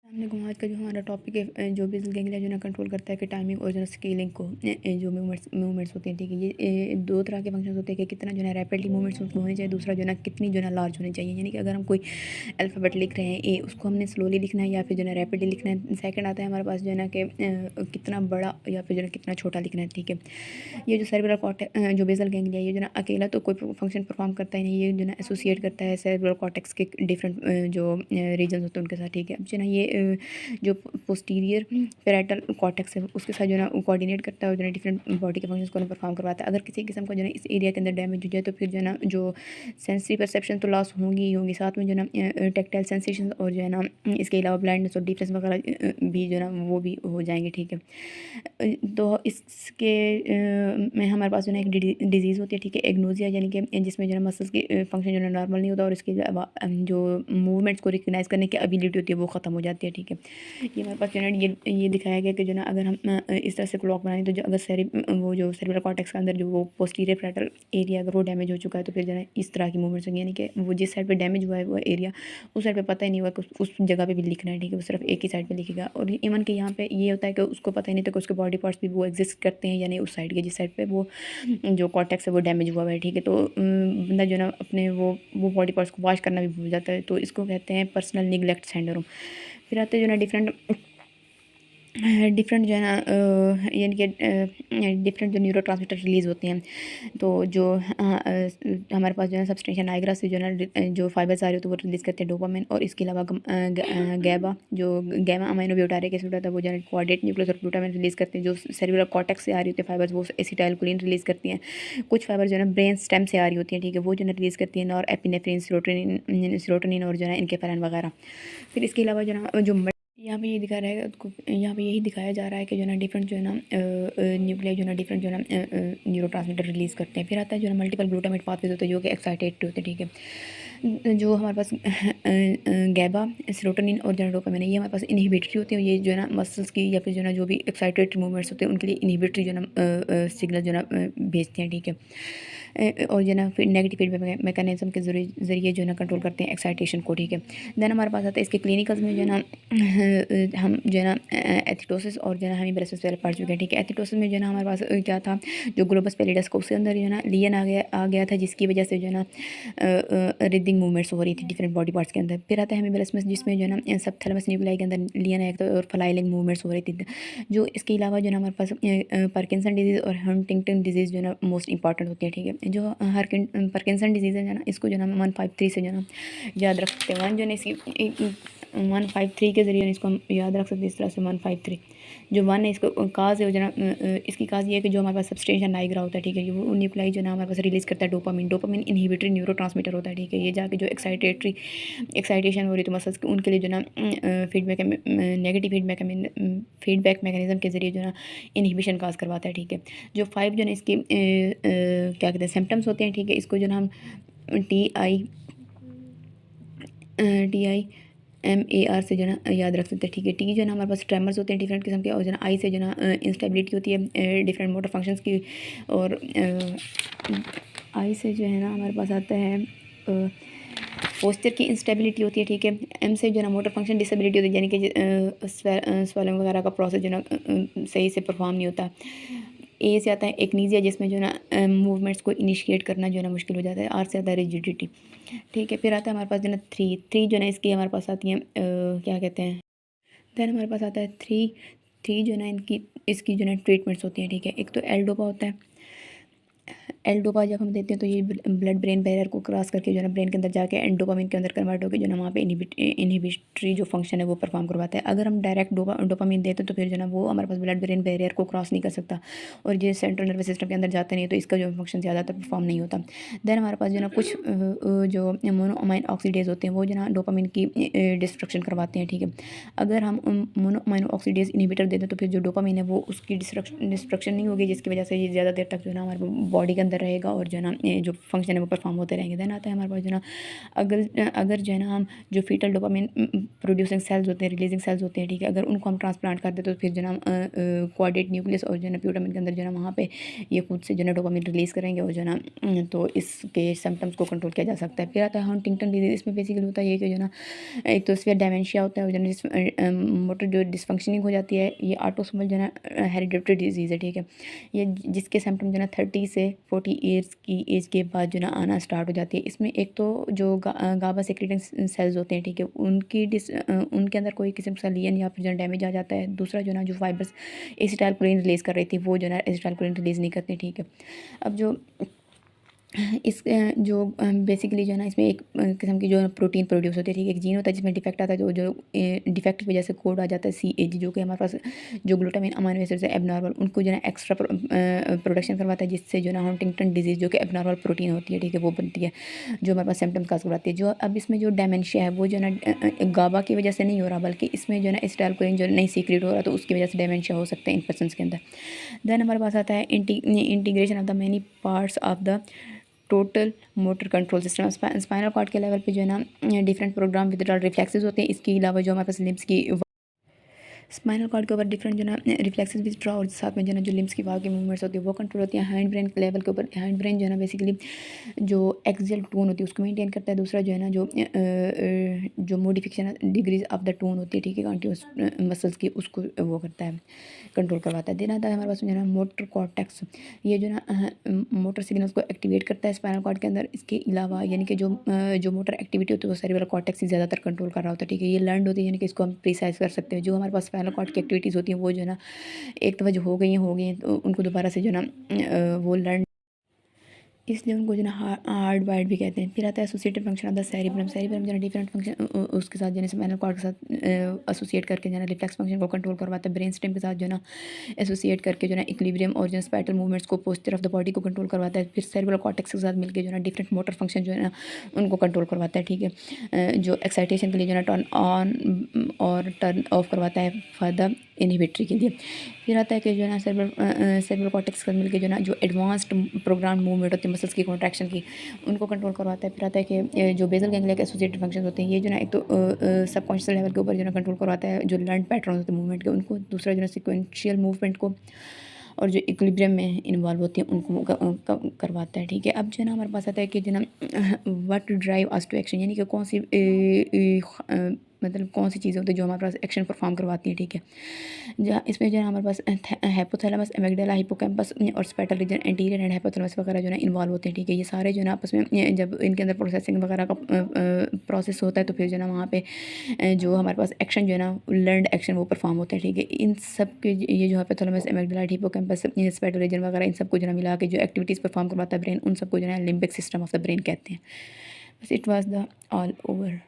हमने आज का जो हमारा टॉपिक है जो बेसल गैंग्लिया जो ना कंट्रोल करता है कि टाइमिंग और जो है स्केलिंग को जो मूवमेंट्स होते हैं, ठीक है। ये दो तरह के फंक्शंस होते हैं कि कितना जो है रैपिडली मूवमेंट्स होने चाहिए, दूसरा जो है ना कितनी जो है ना लार्ज होनी चाहिए। यानी कि अगर हम कोई अल्फ़ाबेट लिख रहे हैं ए, उसको हमने स्लोली लिखना है या फिर जो है रैपिडली लिखना है। सेकंड आता है हमारे पास जो है ना कि कितना बड़ा या फिर जो है कितना छोटा लिखना है, ठीक है। ये जो सेरेब्रल कॉर्टेक्स जो बेसल गैंग्लिया ये जो ना अकेला तो कोई फंक्शन परफॉर्म करता ही नहीं, ये जो ना एसोसिएट करता है सेरेब्रल कॉर्टेक्स के डिफरेंट जो रीजन होते हैं उनके साथ, ठीक है। अब जो ना ये जो पोस्टीरियर पैराइटल कॉर्टेक्स है उसके साथ जो है ना कोऑर्डिनेट करता है और जो है डिफरेंट बॉडी के फंक्शंस को परफॉर्म करवाता है। अगर किसी किस्म का जो है इस एरिया के अंदर डैमेज हो जाए तो फिर जो है ना जो सेंसरी परसेप्शन तो लॉस होंगी ही होंगी, साथ में जो है ना टेक्टाइल सेंसेशन और जो है ना इसके अलावा ब्लाइंडनेस और डिफरेंस वगैरह भी जो है ना वो भी हो जाएंगे, ठीक है। तो इसके में हमारे पास जो है एक डिजीज़ होती है, ठीक है, एग्नोजिया, यानी कि जिसमें जो है मसल्स की फंक्शन जो है नॉर्मल नहीं होता और इसके अलावा जो मूवमेंट्स को रिकग्नाइज करने की एबिलिटी होती है वो ख़त्म हो जाती है, ठीक है। ये हमारे पास जो है ये दिखाया गया कि जो ना अगर हम इस तरह से क्लॉक बनाएं तो जो अगर वो जो सेरेब्रल कॉर्टेक्स के अंदर जो वो पोस्टीरियर पैराइटल एरिया अगर वो डैमेज हो चुका है तो फिर जो है इस तरह की मूवमेंट्स होंगी, यानी कि वो जिस साइड पे डैमेज हुआ है वो एरिया उस साइड पे पता ही नहीं हुआ कि उस जगह पे भी लिखना है, ठीक है, वो सिर्फ एक ही साइड पे लिखेगा। और इवन कि यहाँ पे ये होता है कि उसको पता ही नहीं था कि उसके बॉडी पार्ट्स भी वो एग्जिस्ट करते हैं या नहीं उस साइड के, जिस साइड पे वो जो कॉर्टेक्स है वो डैमेज हुआ है, ठीक है। तो बंदा जो है ना अपने वो बॉडी पार्ट्स को वॉश करना भी भूल जाता है, तो इसको कहते हैं पर्सनल निगलेक्ट सिंड्रोम। फिर आते हैं जो है ना डिफरेंट जो है ना यानी कि डिफरेंट जो न्यूरो ट्रांसमीटर रिलीज़ होते हैं। तो जो हमारे पास जो है सब्सटेंशिया नाइग्रा से जो है ना जो फाइबर्स आ रहे होते हैं वो रिलीज़ करते हैं डोपामिन, और इसके अलावा गैबा जो गैमा अमाइनो ब्यूटारिक एसिड होता है वो जो है कोआर्डिनेट न्यूक्लियस और ग्लूटामिन रिलीज़ करते हैं। जो सेरेब्रल कॉर्टेक्स से आ रही होती है फाइबर्स वो एसिटाइलकोलिन रिलीज़ करती हैं। कुछ फाइबर जो है ना ब्रेन स्टेम से आ रही होती है, ठीक है, वो जो है रिलीज़ करती है और एपिनेफ्रिन, सीरोटोनिन और जो है इनकेफेरन वगैरह। फिर इसके अलावा जो है ना जो यहाँ पे ये दिखा रहा है, यहाँ पे यही दिखाया जा रहा है कि जो है ना डिफरेंट जो है ना न्यूक्लियाई जो है ना डिफरेंट जो है ना न्यूरो ट्रांसमीटर रिलीज़ करते हैं। फिर आता है जो है मल्टीपल ग्लूटामेट पाथवेज होते हैं जो कि एक्साइटेड होते हैं, ठीक है। जो हमारे पास गैबा, सेरोटोनिन और जो है डोपामिन है ये हमारे पास इनहिबिटरी होते हैं। ये जो है ना मसल्स की या फिर जो है ना जो भी एक्साइटेड मूवमेंट्स होते हैं उनके लिए इनहिबिटरी जो है ना सिग्नल जो है ना भेजते हैं, ठीक है। और जो है ना फिर नेगेटिव फीडबैक मैकेनिज्म के जरिए जो है ना कंट्रोल करते हैं एक्साइटेशन को, ठीक है। देन हमारे पास आता है इसके क्लिनिकल्स में जो है ना हम जो है ना एथिटोसिस और जो है ना हमें ब्रेसिस पहले पढ़ चुके हैं, ठीक है। एथिटोसिस में जो है ना हमारे पास क्या था, जो ग्लोबस पैलिडस को उसके अंदर जो है ना लियन आ गया था, जिसकी वजह से जो है ना रिदिंग मूवमेंट्स हो रही थी डिफरेंट बॉडी पार्ट्स के अंदर। फिर आता है हमें ब्रेसिस जिसमें जो है ना सब थैलेमस न्यूक्लियाई के अंदर लियन आया था और फ्लाइलिंग मूवमेंट्स हो रही थी। जो इसके अलावा जो है ना हमारे पास पार्किंसन डिजीज़ और हंटिंगटन डिजीज़ जो है ना मोस्ट इंपॉर्टेंट होती है, ठीक है। जो पार्किंसन डिजीज़ है ना इसको जो है ना 153 से जो है ना याद रख सकते हैं। जो है ना इसकी 153 के ज़रिए इसको हम याद रख सकते हैं इस तरह से 153। जो वन है इसको काज है वो जो ना इसकी काज ये है कि जो हमारे पास सब्सटेंशिया नाइग्रा होता है, ठीक है, वो न्यूक्लाई जो ना हमारे पास रिलीज़ करता है डोपामिन इनहिबिटरी न्यूरो ट्रांसमीटर होता है, ठीक है। ये जाके जो एक्साइटेशन हो रही तो मसल्स उनके लिए जो ना फीडबैक नेगेटिव फीडबैक मैकेनिज्म के ज़रिए जो ना इनहिबिशन काज करवाता है, ठीक है। जो 5 जो ना इसके क्या कहते हैं सिम्टम्स होते हैं, ठीक है। इसको जो ना हम TIMAR से जो है ना याद रख सकते हैं, ठीक है। टी जो है ना हमारे पास ट्रेमर्स होते हैं डिफरेंट किस्म के, और जो है ना आई से जो है ना इंस्टेबिलिटी होती है डिफरेंट मोटर फंक्शंस की, और आई से जो है ना हमारे पास आता है पोस्चर की इंस्टेबिलिटी होती है, ठीक है। एम से जो है ना मोटर फंक्शन डिसेबिलिटी होती है, यानी कि स्वेलिंग वगैरह का प्रोसेस जो है ना सही से परफॉर्म नहीं होता। ए से आता है एक्नीजिया जिसमें जो है ना मूवमेंट्स को इनिशिएट करना जो है ना मुश्किल हो जाता है। आर से आता है रिजिडिटी, ठीक है। फिर आता है हमारे पास जो है ना थ्री जो है ना इसकी हमारे पास आती है क्या कहते हैं, देन हमारे पास आता है थ्री जो है ना इसकी जो है ना ट्रीटमेंट्स होती हैं, ठीक है। एक तो एल डोपा होता है। एल डोपा जब हम देते हैं तो ये ब्लड ब्रेन बैरियर को क्रॉस करके जो है ना ब्रेन के अंदर जाके एंडोपामिन के अंदर कन्वर्ट होकर जो है ना वहाँ पे इनहिबिटरी जो फंक्शन है वो परफॉर्म करवाता है। अगर हम डायरेक्ट डोपामिन देते हैं तो फिर जो है ना वो हमारे पास ब्लड ब्रेन बैरियर को क्रॉस नहीं कर सकता और ये सेंट्रल नर्वस सिस्टम के अंदर जाता नहीं है, तो इसका जो फंक्शन ज़्यादातर परफॉर्म नहीं होता। देन हमारे पास जो ना कुछ जो मोनोअमाइन ऑक्सीडेज होते हैं वो जो ना डोपामिन की डिस्ट्रक्शन करवाते हैं, ठीक है। अगर हम मोनोअमाइन ऑक्सीडेज इनहिबिटर देते हैं तो फिर जो डोपामिन है वो उसकी डिस्ट्रक्शन नहीं होगी, जिसकी वजह से ये ज़्यादा देर तक जो है ना हमारे बॉडी के अंदर अंदर रहेगा और जो है ना जो फंक्शन है वो परफॉर्म होते रहेंगे। देन आता है हमारे पास जो है ना अगर अगर जो है ना हम जो फीटल डोपामिन प्रोड्यूसिंग सेल्स होते हैं, रिलीजिंग सेल्स होते हैं, ठीक है, अगर उनको हम ट्रांसप्लांट कर देते तो फिर जो है ना क्वाड्रेट न्यूक्लियस और जो है ना प्यूटामिन के अंदर जो है ना वहाँ पे ये खुद से जो है ना डोपामिन रिलीज़ करेंगे और जो है ना तो इसके सिम्टम्स को कंट्रोल किया जा सकता है। फिर आता है हंटिंगटन डिजीज। इसमें बेसिकली होता है ये कि जो है ना एक तो इसमें डायमेंशिया होता है, जो है मोटर जो डिसफंक्शनिंग हो जाती है, ये ऑटोसोमल जो है ना हेरिडिटरी डिजीज़ है, ठीक है, ये जिसके सिम्टम जो है ना 30 से 40 ईयर्स की एज के बाद जो है ना आना स्टार्ट हो जाती है। इसमें एक तो जो गाबा सेक्रेटिंग सेल्स होते हैं, ठीक है, उनके अंदर कोई किस्म का लीन या फिर जो डैमेज आ जाता है। दूसरा जो है ना जो फाइबर्स एसिटाइलकोलिन रिलीज़ कर रही थी वो जो है ना एसिटाइलकोलिन रिलीज़ नहीं करती, ठीक है। अब जो इस जो बेसिकली जो है ना इसमें एक किस्म की जो प्रोटीन प्रोड्यूस होती है, ठीक है, एक जीन होता है जिसमें डिफेक्ट आता है, जो जो डिफेक्ट की वजह से कोड आ जाता है CAG, जो कि हमारे पास जो ग्लूटामिन अमाइनो एसिड्स है एबनॉर्मल, उनको जो है ना एक्स्ट्रा प्रोडक्शन करवाता है, जिससे जो है ना हंटिंगटन डिजीज़ जो कि एबनॉर्मल प्रोटीन होती है, ठीक है, वो बनती है, जो हमारे पास सिम्टम्स काज करवाती है। जो अब इसमें जो डेमेंशिया है वो जो है ना गाबा की वजह से नहीं हो रहा, बल्कि इसमें जो है ना एसिटाइलकोलिन जो नहीं सीक्रेट हो रहा, तो उसकी वजह से डेमेंशिया हो सकता है इन पर्सनस के अंदर। देन हमारे पास आता है integration of the many parts of the total motor control system. Spinal cord के लेवल पे जो है ना डिफरेंट प्रोग्राम विथड्रॉल रिफ्लेक्सेस होते हैं। इसके अलावा जो हमारे पास लिम्स की स्पाइनल कॉर्ड के ऊपर डिफरेंट जो ना रिफ्लेक्सेस विथड्रॉ और साथ में जो ना जो लिम्स की वहाँ की मूवमेंट्स होती है वो कंट्रोल होती है। हैंड ब्रेन के लेवल के ऊपर हैंड ब्रेन जो है ना बेसिकली जो एक्सियल टोन होती है उसको मेंटेन करता है। दूसरा जो है ना जो modification degrees of the tone होती है, ठीक है, कंटिन्यूस मसल्स की, उसको वो करता है, कंट्रोल करवाता है। देन आता है हमारे पास जो है ना मोटर कॉर्टेक्स, ये जो ना मोटर सिग्नल्स को एक्टिवेट करता है स्पाइनल कॉर्ड के अंदर। इसके अलावा यानी कि जो मोटर एक्टिविटी होती है वो सेरेब्रल कॉर्टेक्स ही ज़्यादातर कंट्रोल कर रहा होता है, ठीक है, ये लर्न होती है, यानी कि इसको हम प्रिसाइज कर सकते हैं। जो हमारे पास स्पाइनल कॉर्ड की एक्टिविटीज़ होती हैं वो जो है ना एक दफ़ा जो हो गई हैं तो उनको दोबारा से जो है ना वो लर्न, इसलिए उनको जो है ना हार्ड वाइड भी कहते हैं। फिर आता है associated function of the cerebrum. Cerebrum जो है डिफरेंट फंक्शन उसके साथ जो है स्पाइनल कॉर्ड के साथ एसोसिएट करके जो है रिफ्लेक्स फंक्शन को कंट्रोल करवाता है। ब्रेन स्टेम के साथ जो है ना एसोसिएट करके जो है ना इक्विलिब्रियम और जो है स्पैटल मूवमेंट्स को, पोस्चर ऑफ द बॉडी को कंट्रोल करवाता है। फिर सेरिब्रल कॉर्टेक्स के साथ मिलकर जो है ना डिफरेंट मोटर फंक्शन जो है ना उनको कंट्रोल करवाता है, ठीक है, जो एक्साइटेशन के लिए जो है ना टर्न ऑन और टर्न ऑफ करवाता है फॉर द इनहिबिटरी के लिए। फिर आता है कि जो है ना सेरिब्रल कॉर्टेक्स के साथ मिलकर जो है ना जो एडवांस्ड प्रोग्राम मूवमेंट होती है मसल्स की कॉन्ट्रैक्शन की, उनको कंट्रोल करवाता है। फिर आता है कि जो बेसल गैंग्लिया के एसोसिएटेड फंक्शन होते हैं, ये जो ना एक तो सबकॉन्शियस लेवल के ऊपर जो ना कंट्रोल करवाता है जो लर्न पैटर्न होते हैं मूवमेंट के उनको। दूसरा जो है सिक्वेंशियल मूवमेंट को, और जो इक्विलिब्रियम में इन्वॉल्व होती हैं उनको करवाता है, ठीक है। अब जो है ना हमारे पास आता है कि जो ना what drive us to action, यानी कि कौन सी मतलब कौन सी चीज़ें होती हैं जो हमारे पास एक्शन परफॉर्म करवाती हैं, ठीक है। जहाँ इसमें जो है हमारे पास हाइपोथैलेमस, एमिगडाला, हिप्पोकैम्पस और स्पैटल रीजन, एंटीरियर एंड हाइपोथैलेमस वगैरह जो है इन्वॉल्व होते हैं, ठीक है। ये सारे जो है ना आपस में जब इनके अंदर प्रोसेसिंग वगैरह का प्रोसेस होता है तो फिर जो है ना वहाँ पे जो हमारे पास एक्शन जो है ना लर्नड एक्शन वो परफॉर्म होता है, ठीक है। इन सब के ये जो हाइपोथैलेमस, एमिगडाला, हिप्पोकैम्पस, स्पैटल रीजन वगैरह इन सबको जो है मिला के जो एक्टिविटीज़ परफॉर्म करवाता है ब्रेन, उन सबको जो है limbic system of the brain कहते हैं। बस it was the all over.